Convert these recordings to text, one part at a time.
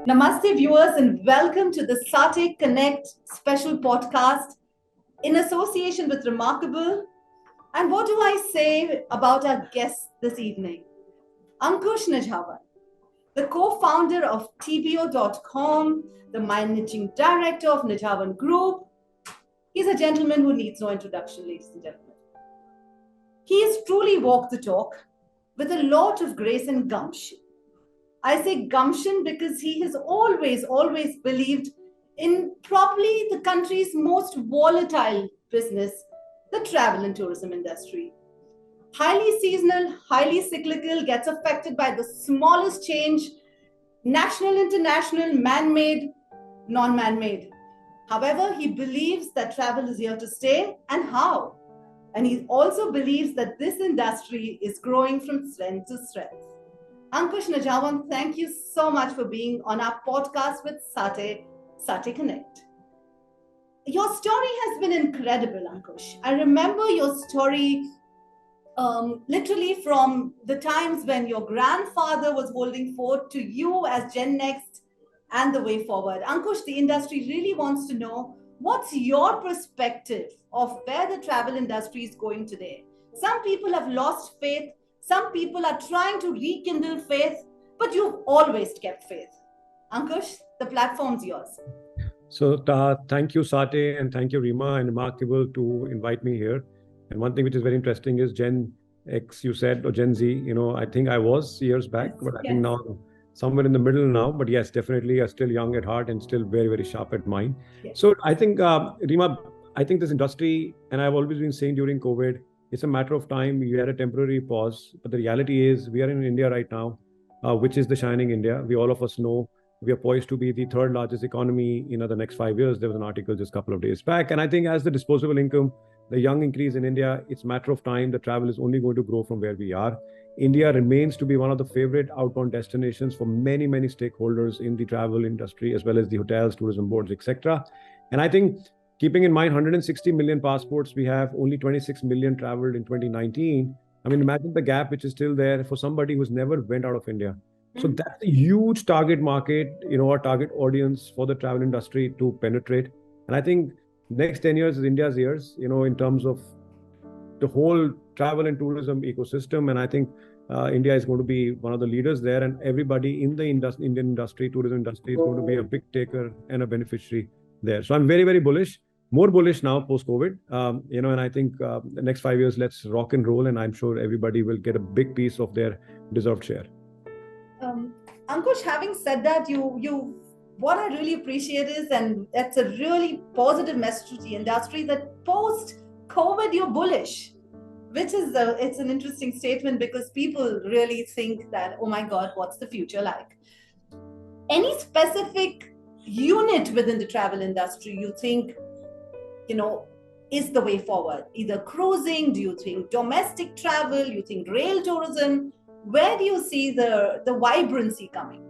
Namaste, viewers, and welcome to the SATTE Connect special podcast in association with Reemarkabl. And what do I say about our guest this evening? Ankush Nijhawan, the co-founder of TBO.com, the managing director of Nijhawan Group. He's a gentleman who needs no introduction, ladies and gentlemen. He has truly walked the talk with a lot of grace and gumption. I say gumption because he has always believed in probably the country's most volatile business, the travel and tourism industry. Highly seasonal, highly cyclical, gets affected by the smallest change, national, international, man-made, non-man-made. However, he believes that travel is here to stay, and how? And he also believes that this industry is growing from strength to strength. Ankush Nijhawan, thank you so much for being on our podcast with SATTE Connect. Your story has been incredible, Ankush. I remember your story literally from the times when your grandfather was holding forth to you as Gen Next and the way forward. Ankush, the industry really wants to know what's your perspective of where the travel industry is going today. Some people have lost faith. Some people are trying to rekindle faith, but you've always kept faith. Ankush, the platform's yours. So thank you, SATTE, and thank you, Reema and Reemarkabl, to invite me here. And one thing which is very interesting is Gen X, you said, or Gen Z. I think I was years back, but I think now somewhere in the middle now. But yes, definitely, I'm still young at heart and still very, very sharp at mind. Yes. So I think, Reema, I think this industry, and I've always been saying during COVID, it's a matter of time. We had a temporary pause, but the reality is we are in India right now, which is the shining India. We all of us know we are poised to be the third largest economy in the next 5 years. There was an article just a couple of days back. And I think as the disposable income, the young increase in India, it's a matter of time. The travel is only going to grow from where we are. India remains to be one of the favorite outbound destinations for many, many stakeholders in the travel industry, as well as the hotels, tourism boards, etc. And I think keeping in mind 160 million passports, we have only 26 million traveled in 2019. I mean, imagine the gap which is still there for somebody who's never went out of India. So that's a huge target market, our target audience for the travel industry to penetrate. And I think next 10 years is India's years, in terms of the whole travel and tourism ecosystem. And I think India is going to be one of the leaders there, and everybody in the Indian industry, tourism industry, is going to be a big taker and a beneficiary there. So I'm very, very bullish, more bullish now post-COVID, and I think the next 5 years, let's rock and roll. And I'm sure everybody will get a big piece of their deserved share. Ankush, having said that, what I really appreciate is, and that's a really positive message to the industry, that post-COVID, you're bullish, which is it's an interesting statement because people really think that, oh my God, what's the future like? Any specific unit within the travel industry you think, is the way forward? Either cruising, do you think domestic travel, you think rail tourism? Where do you see the vibrancy coming?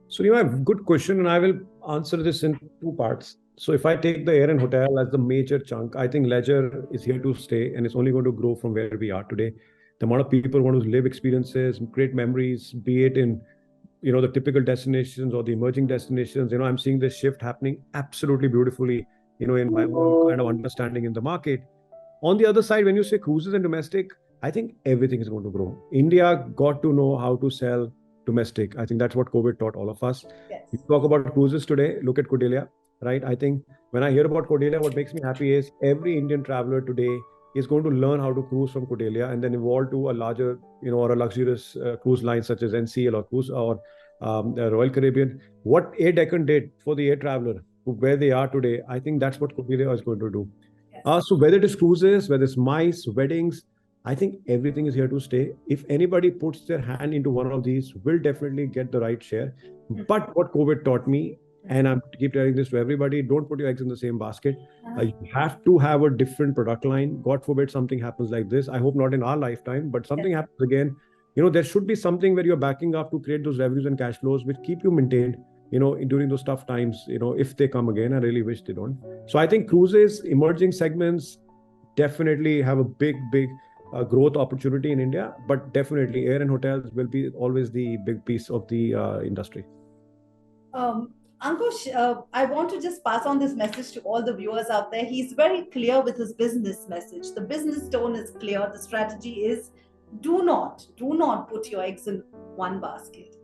So, you have a good question, and I will answer this in two parts. So if I take the air and hotel as the major chunk, I think leisure is here to stay, and it's only going to grow from where we are today. The amount of people want to live experiences, create memories, be it in, the typical destinations or the emerging destinations. I'm seeing this shift happening absolutely beautifully, in my own kind of understanding in the market. On the other side, when you say cruises and domestic, I think everything is going to grow. India got to know how to sell domestic. I think that's what COVID taught all of us. Yes. You talk about cruises today, look at Cordelia, right? I think when I hear about Cordelia, what makes me happy is every Indian traveler today is going to learn how to cruise from Cordelia and then evolve to a larger, or a luxurious cruise line such as NCL or Cruise or Royal Caribbean. What Air Deccan did for the air traveler, where they are today, I think that's what Cordelia is going to do. Yes. So whether it is cruises, whether it's MICE, weddings, I think everything is here to stay. If anybody puts their hand into one of these, will definitely get the right share. But what COVID taught me, and I keep telling this to everybody, don't put your eggs in the same basket. You have to have a different product line. God forbid something happens like this. I hope not in our lifetime, but something happens again. There should be something where you're backing up to create those revenues and cash flows, which keep you maintained, during those tough times, if they come again. I really wish they don't. So I think cruises, emerging segments definitely have a big growth opportunity in India, but definitely air and hotels will be always the big piece of the industry. Ankush, I want to just pass on this message to all the viewers out there. He's very clear with his business message. The business tone is clear. The strategy is do not put your eggs in one basket.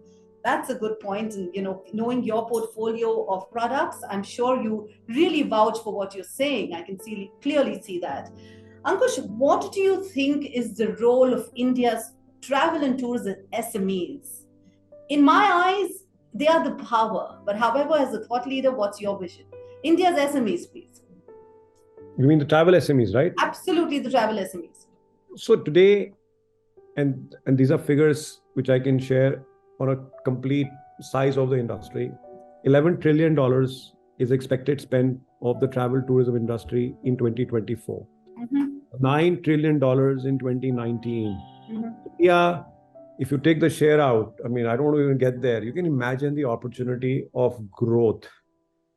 That's a good point. And, knowing your portfolio of products, I'm sure you really vouch for what you're saying. I can clearly see that. Ankush, what do you think is the role of India's travel and tourism SMEs? In my eyes, they are the power. But however, as a thought leader, what's your vision? India's SMEs, please. You mean the travel SMEs, right? Absolutely, the travel SMEs. So today, and these are figures which I can share on a complete size of the industry. $11 trillion is expected spend of the travel tourism industry in 2024. $9 trillion in 2019. Yeah, if you take the share out, I mean, I don't want to even get there. You can imagine the opportunity of growth,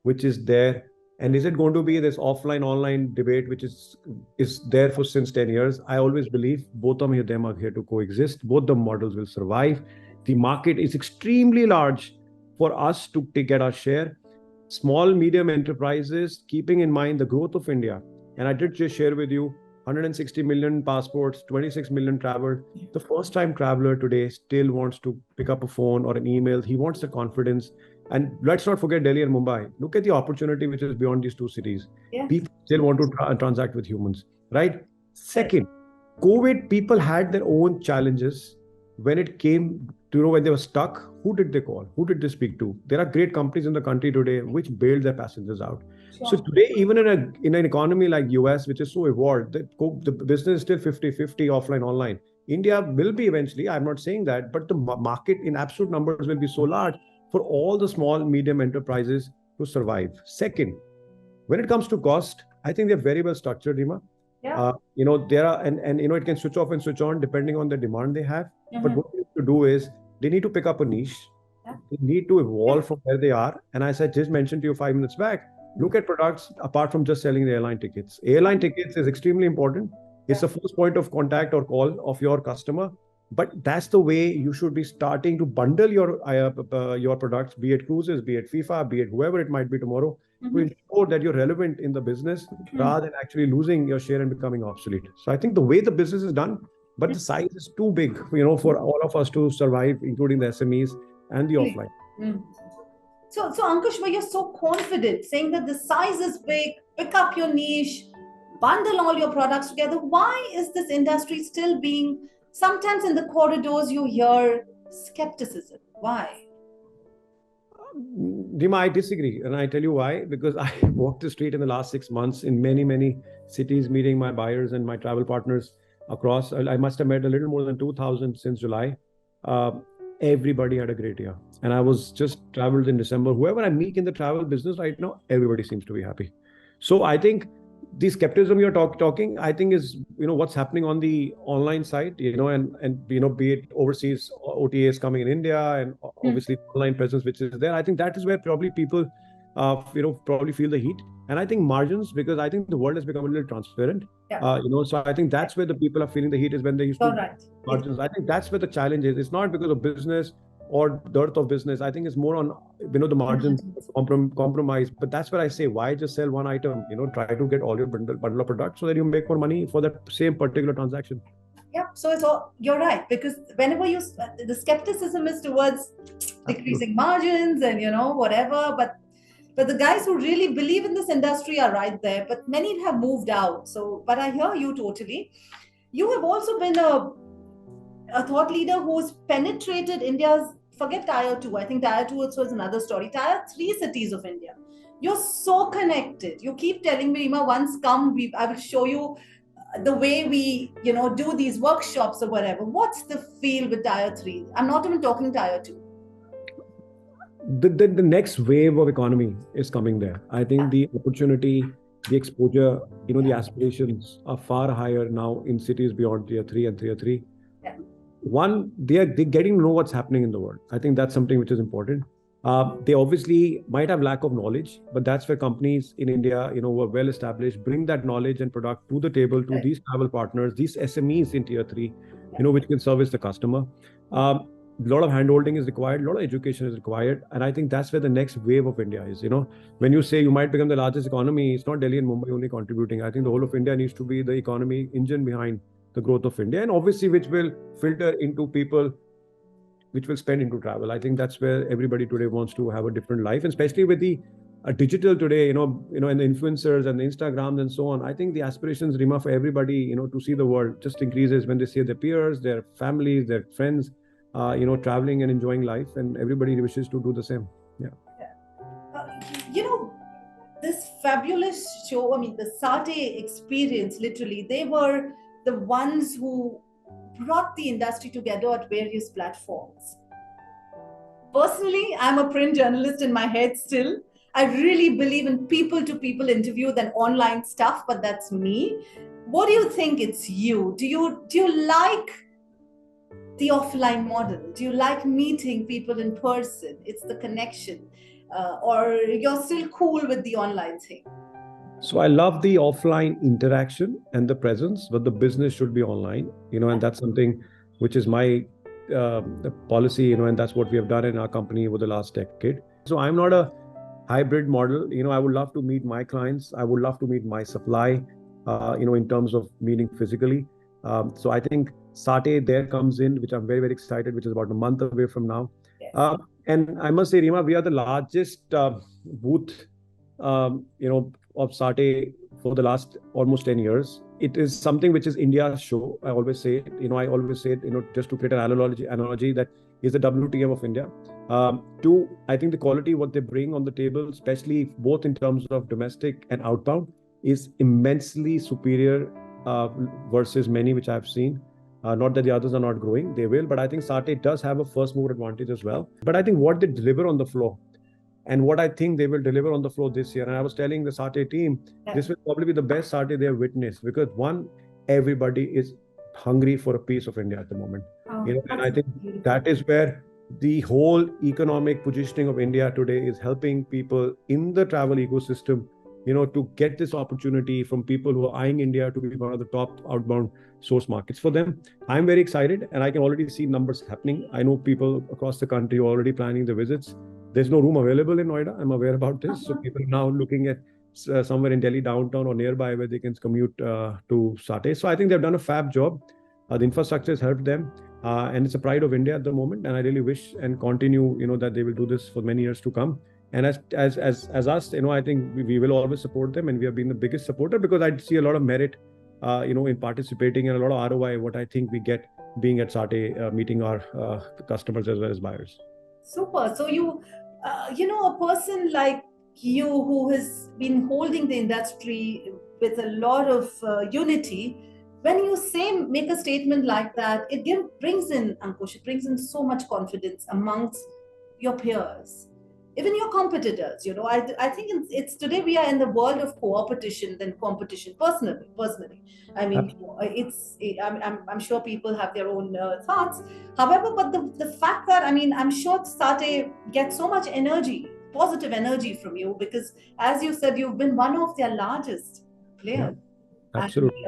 which is there. And is it going to be this offline online debate, which is there for since 10 years? I always believe both of them are here to coexist. Both the models will survive. The market is extremely large for us to get our share. Small, medium enterprises, keeping in mind the growth of India. And I did just share with you 160 million passports, 26 million traveled. The first time traveler today still wants to pick up a phone or an email. He wants the confidence. And let's not forget Delhi and Mumbai. Look at the opportunity which is beyond these two cities. Yeah. People still want to transact with humans, right? Second, COVID, people had their own challenges. When it came to, when they were stuck, who did they call? Who did they speak to? There are great companies in the country today which bailed their passengers out. Sure. So today, even in an economy like US, which is so evolved, the business is still 50-50 offline, online. India will be eventually, I'm not saying that, but the market in absolute numbers will be so large for all the small, medium enterprises to survive. Second, when it comes to cost, I think they're very well structured, Reema. Yeah. There are, and it can switch off and switch on depending on the demand they have. But what they need to do is they need to pick up a niche. Yeah. They need to evolve from where they are. And as I just mentioned to you 5 minutes back, look at products apart from just selling the airline tickets. Airline tickets is extremely important. It's the first point of contact or call of your customer. But that's the way you should be starting to bundle your products, be it cruises, be it FIFA, be it whoever it might be tomorrow, to ensure that you're relevant in the business rather than actually losing your share and becoming obsolete. So I think the way the business is done, but the size is too big, for all of us to survive, including the SMEs and the offline. So Ankush, where you're so confident, saying that the size is big, pick up your niche, bundle all your products together. Why is this industry still being, sometimes in the corridors you hear skepticism? Why? Reema, I disagree. And I tell you why. Because I walked the street in the last 6 months in many, many cities, meeting my buyers and my travel partners across. I must have met a little more than 2,000 since July. Everybody had a great year. And I was just traveled in December. Whoever I meet in the travel business right now, everybody seems to be happy. So I think the skepticism you're talking, I think is, what's happening on the online side, and be it overseas OTAs coming in India and obviously online presence, which is there. I think that is where probably people, probably feel the heat. And I think margins, because I think the world has become a little transparent. Yeah. So I think that's where the people are feeling the heat is when they used to margins. I think that's where the challenge is. It's not because of business or dearth of business. I think it's more on, the margins compromise. But that's where I say, why just sell one item? Try to get all your bundle of products so that you make more money for that same particular transaction. Yeah, so you're right, because whenever the skepticism is towards decreasing margins and whatever, but the guys who really believe in this industry are right there. But many have moved out. So, but I hear you totally. You have also been a thought leader who's penetrated India's, forget tier 2. I think tier 2 also is another story. Tier 3 cities of India. You're so connected. You keep telling me, Reema, once come, I will show you the way we, do these workshops or whatever. What's the feel with tier 3? I'm not even talking tier 2. The next wave of economy is coming there. I think the opportunity, the exposure, the aspirations are far higher now in cities beyond tier 3 and tier 3. Yeah. One, they're getting to know what's happening in the world. I think that's something which is important. They obviously might have lack of knowledge, but that's where companies in India, who are well established, bring that knowledge and product to the table to these travel partners, these SMEs in tier 3, which can service the customer. a lot of handholding is required, a lot of education is required. And I think that's where the next wave of India is. When you say you might become the largest economy, it's not Delhi and Mumbai only contributing. I think the whole of India needs to be the economy engine behind the growth of India, and obviously which will filter into people which will spend into travel. I think that's where everybody today wants to have a different life, and especially with the digital today, and the influencers and the Instagrams and so on. I think the aspirations, Reema, for everybody, to see the world just increases when they see their peers, their families, their friends, traveling and enjoying life, and everybody wishes to do the same. Yeah. Uh, you know, this fabulous show, the SATTE experience, literally, they were the ones who brought the industry together at various platforms. Personally, I'm a print journalist in my head still. I really believe in people to people interview than online stuff, but that's me. What do you think it's you? Do you like the offline model? Do you like meeting people in person? It's the connection. Or you're still cool with the online thing? So I love the offline interaction and the presence, but the business should be online, and that's something which is my policy, and that's what we have done in our company over the last decade. So I'm not a hybrid model. I would love to meet my clients. I would love to meet my supply, in terms of meeting physically. So I think SATTE there comes in, which I'm very, very excited, which is about a month away from now. Yes. And I must say, Reema, we are the largest booth, of SATTE for the last almost 10 years. It is something which is India's show. I always say it, just to create an analogy that is the WTM of India. Two, I think the quality, what they bring on the table, especially both in terms of domestic and outbound, is immensely superior versus many which I've seen. Not that the others are not growing, they will, but I think SATTE does have a first mover advantage as well. But I think what they deliver on the floor, and what I think they will deliver on the floor this year. And I was telling the SATTE team, this will probably be the best SATTE they have witnessed, because one, everybody is hungry for a piece of India at the moment. And I think that is where the whole economic positioning of India today is helping people in the travel ecosystem, to get this opportunity from people who are eyeing India to be one of the top outbound source markets for them. I'm very excited, and I can already see numbers happening. I know people across the country are already planning the visits. There's no room available in Noida. I'm aware about this. So people are now looking at somewhere in Delhi downtown or nearby where they can commute to SATTE. So I think they've done a fab job. The infrastructure has helped them. And it's a pride of India at the moment. And I really wish and continue, that they will do this for many years to come. And as us, I think we will always support them, and we have been the biggest supporter, because I see a lot of merit, in participating, and a lot of ROI, what I think we get being at SATTE, meeting our customers as well as buyers. Super. So a person like you who has been holding the industry with a lot of unity, when you make a statement like that, it brings in, Ankush, it brings in so much confidence amongst your peers, even your competitors. I think it's today we are in the world of co-opetition than competition. Personally, I mean, I'm sure people have their own thoughts. However, but the fact that, I'm sure SATTE gets so much energy, positive energy from you, because as you said, you've been one of their largest players. Yeah, absolutely.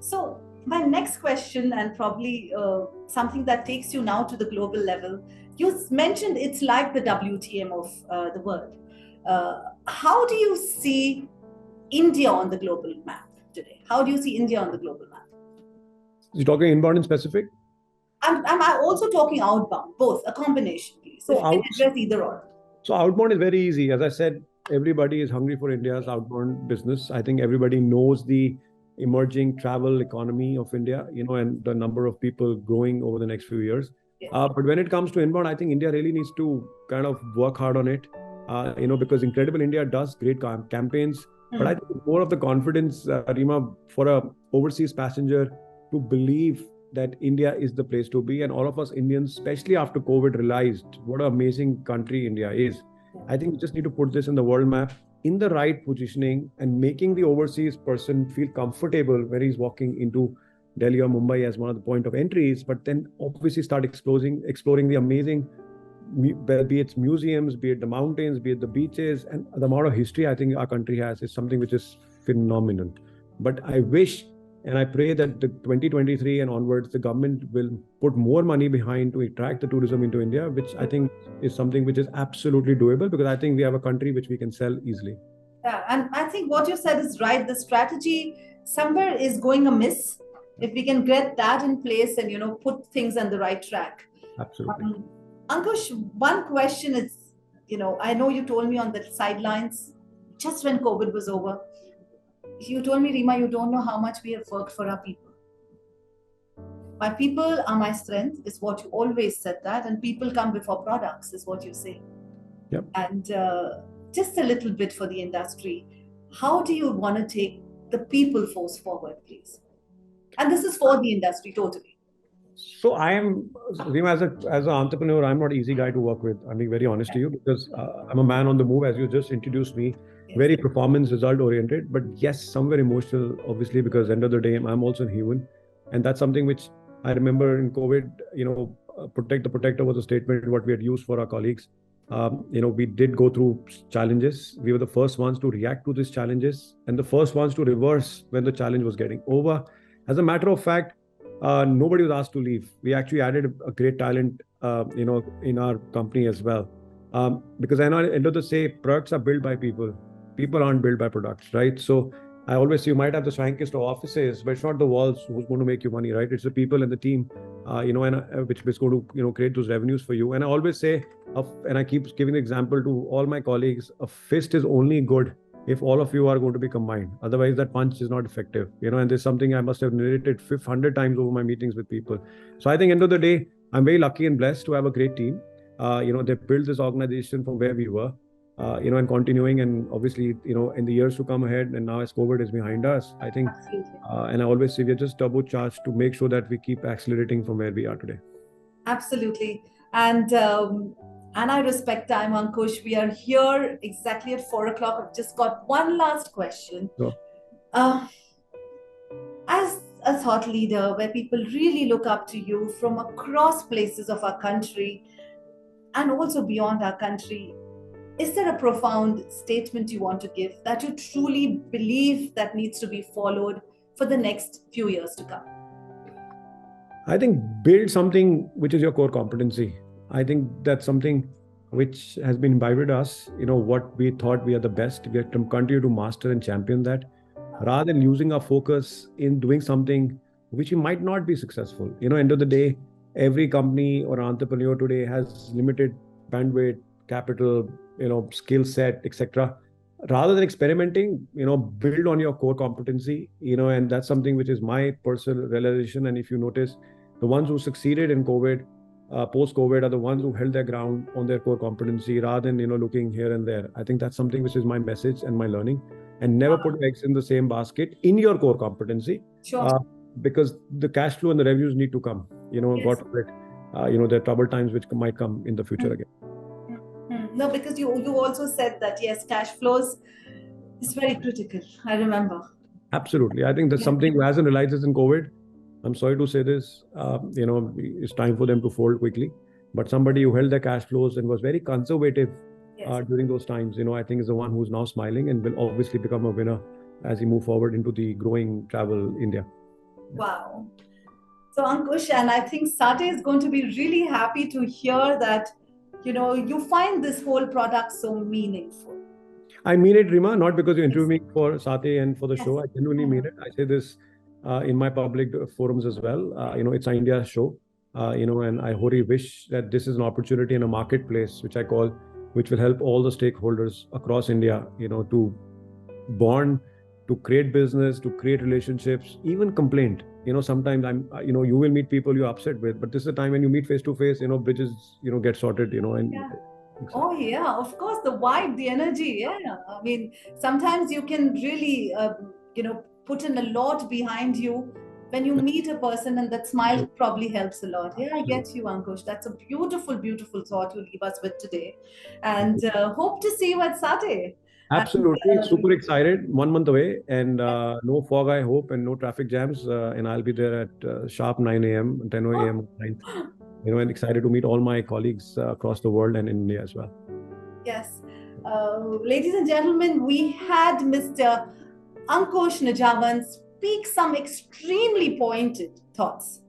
So my next question, and probably something that takes you now to the global level, you mentioned it's like the WTM of the world. How do you see India on the global map today? How do you see India on the global map? You're talking inbound in specific? I'm also talking outbound, both, a combination, please. So if you can address either or. So outbound is very easy. As I said, everybody is hungry for India's outbound business. I think everybody knows the emerging travel economy of India, and the number of people growing over the next few years. Yes. But when it comes to inbound, I think India really needs to kind of work hard on it, because Incredible India does great campaigns. But I think more of the confidence, Reema, for a overseas passenger to believe that India is the place to be. And all of us Indians, especially after COVID, realized what an amazing country India is. I think we just need to put this in the world map in the right positioning, and making the overseas person feel comfortable when he's walking into Delhi or Mumbai as one of the point of entries, but then obviously start exploring the amazing, be it museums, be it the mountains, be it the beaches, and the amount of history I think our country has is something which is phenomenal. But I wish And I pray that the 2023 and onwards, the government will put more money behind to attract the tourism into India, which I think is something which is absolutely doable, because I think we have a country which we can sell easily. Yeah, and I think what you said is right. The strategy somewhere is going amiss. If we can get that in place and put things on the right track. Absolutely. Ankush, one question is, I know you told me on the sidelines just when COVID was over. You told me, Reema, you don't know how much we have worked for our people. My people are my strength, is what you always said that, and people come before products, is what you say. Yep. And just a little bit for the industry, how do you want to take the people force forward, please? And this is for the industry totally. So I am, Reema, as an entrepreneur, I'm not an easy guy to work with. I'm being very honest to you, because I'm a man on the move, as you just introduced me. Yes. Very performance result oriented, but yes, somewhere emotional, obviously, because end of the day, I'm also human. And that's something which I remember in COVID, protect the protector was a statement what we had used for our colleagues. We did go through challenges. We were the first ones to react to these challenges and the first ones to reverse when the challenge was getting over. As a matter of fact, nobody was asked to leave. We actually added a great talent, in our company as well. Because I know at the end of the day, products are built by people. People aren't built by products, right? So I always say you might have the swankest of offices, but it's not the walls who's going to make you money, right? It's the people and the team, which is going to, create those revenues for you. And I always say, and I keep giving the example to all my colleagues, a fist is only good if all of you are going to be combined. Otherwise, that punch is not effective, and there's something I must have narrated 100 times over my meetings with people. So I think end of the day, I'm very lucky and blessed to have a great team. They built this organization from where we were. And continuing, and obviously, in the years to come ahead, and now as COVID is behind us, I think, and I always say we're just turbocharged to make sure that we keep accelerating from where we are today. Absolutely. And I respect time, Ankush. We are here exactly at 4 o'clock. I've just got one last question. Sure. As a thought leader, where people really look up to you from across places of our country and also beyond our country, is there a profound statement you want to give that you truly believe that needs to be followed for the next few years to come? I think build something which is your core competency. I think that's something which has been imbibed in us. What we thought we are the best, we have to continue to master and champion that, rather than losing our focus in doing something which we might not be successful. End of the day, every company or entrepreneur today has limited bandwidth, capital, skill set, etc. Rather than experimenting, build on your core competency, and that's something which is my personal realization. And if you notice, the ones who succeeded in COVID, post-COVID, are the ones who held their ground on their core competency rather than, looking here and there. I think that's something which is my message and my learning. And never put eggs in the same basket in your core competency. Sure. Because the cash flow and the revenues need to come. Yes. God forbid, there are troubled times which might come in the future again. No, because you also said that, yes, cash flows is very critical. I remember. Absolutely. I think that's something who hasn't realized this in COVID. I'm sorry to say this, it's time for them to fold quickly. But somebody who held their cash flows and was very conservative during those times, I think is the one who's now smiling and will obviously become a winner as he move forward into the growing travel India. Wow. So Ankush, and I think SATTE is going to be really happy to hear that, you find this whole product so meaningful. I mean it, Reema, not because you're interviewing me for SATTE and for the show. I genuinely mean it. I say this in my public forums as well. It's an India show, and I wholly wish that this is an opportunity in a marketplace, which I call, which will help all the stakeholders across India, to bond, to create business, to create relationships, even complaint. Sometimes you will meet people you're upset with, but this is a time when you meet face to face, bridges, get sorted, and. Yeah. Oh yeah, of course, the vibe, the energy. Yeah. I mean, sometimes you can really, put in a lot behind you when you meet a person, and that smile probably helps a lot. Yeah, I get you, Ankush. That's a beautiful, beautiful thought you leave us with today. And hope to see you at SATTE. Absolutely. Super excited. 1 month away, and no fog, I hope, and no traffic jams. And I'll be there at sharp 9 a.m., 10 a.m. 9th. And excited to meet all my colleagues across the world and in India as well. Yes. Ladies and gentlemen, we had Mr. Ankush Nijhawan, speaks some extremely pointed thoughts.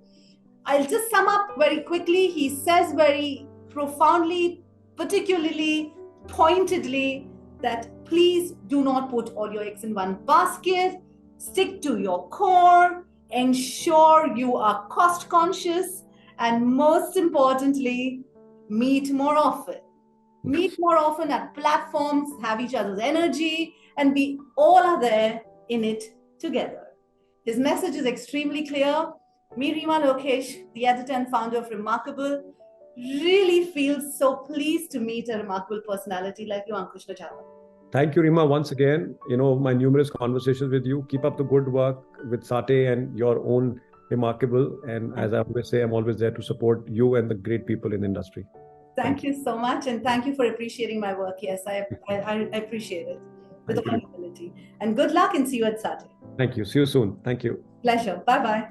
I'll just sum up very quickly. He says very profoundly, particularly pointedly, that please do not put all your eggs in one basket. Stick to your core. Ensure you are cost conscious. And most importantly, meet more often. Meet more often at platforms, have each other's energy, and we all are there in it together. His message is extremely clear. Me, Reema Lokesh, the editor and founder of Reemarkabl, really feels so pleased to meet a remarkable personality like you, Ankush Nijhawan. Thank you, Reema, once again. My numerous conversations with you. Keep up the good work with SATTE and your own Reemarkabl. And as I always say, I'm always there to support you and the great people in the industry. Thank you so much. And thank you for appreciating my work. Yes, I appreciate it with all humility. And good luck and see you at SATTE. Thank you. See you soon. Thank you. Pleasure. Bye-bye.